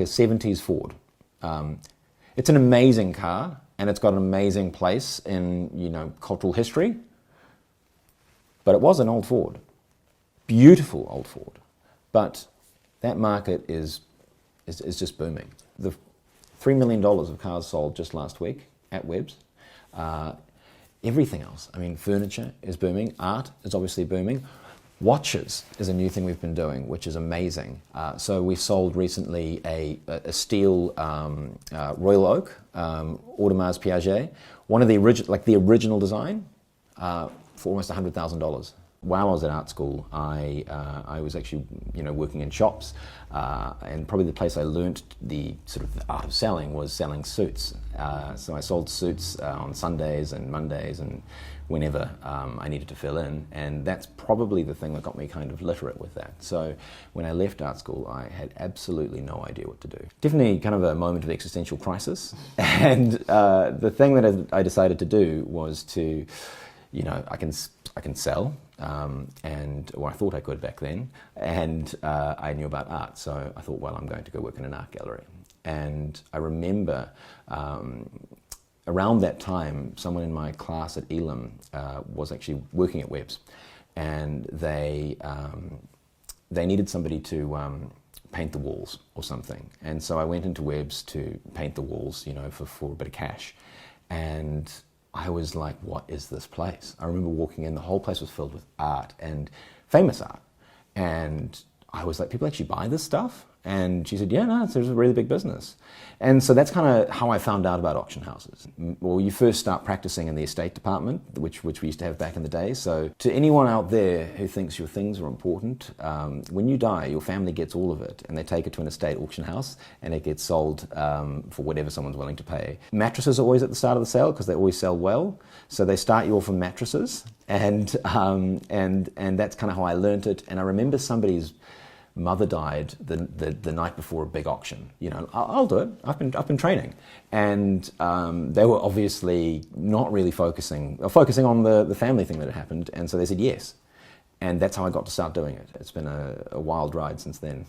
A 70s Ford. It's an amazing car, and it's got an amazing place in, cultural history. But it was an old Ford. Beautiful old Ford. But that market is just booming. The $3 million of cars sold just last week at Webb's. Everything else. I mean, furniture is booming. Art is obviously booming. Watches is a new thing we've been doing, which is amazing. So we sold recently a steel Royal Oak Audemars Piaget, one of the original design, for almost $100,000. While I was at art school, I was actually working in shops, and probably the place I learnt the sort of the art of selling was selling suits. So I sold suits on Sundays and Mondays and whenever I needed to fill in, and that's probably the thing that got me kind of literate with that. So when I left art school, I had absolutely no idea what to do. Definitely kind of a moment of existential crisis, and the thing that I decided to do was to, I can sell. Or I thought I could back then, and I knew about art, so I thought, well, I'm going to go work in an art gallery. And I remember around that time, someone in my class at Elam was actually working at Webb's, and they needed somebody to paint the walls or something. And so I went into Webb's to paint the walls, for a bit of cash. And I was like, what is this place? I remember walking in, the whole place was filled with art and famous art. And I was like, people actually buy this stuff? And she said, yeah, no, it's a really big business. And so that's kind of how I found out about auction houses. Well, you first start practicing in the estate department, which we used to have back in the day. So to anyone out there who thinks your things are important, when you die, your family gets all of it, and they take it to an estate auction house, and it gets sold for whatever someone's willing to pay. Mattresses are always at the start of the sale because they always sell well. So they start you off on mattresses, and that's kind of how I learnt it. And I remember somebody's mother died the night before a big auction. I'll do it. I've been training, and they were obviously not really focusing on the family thing that had happened, and so they said yes, and that's how I got to start doing it. It's been a wild ride since then.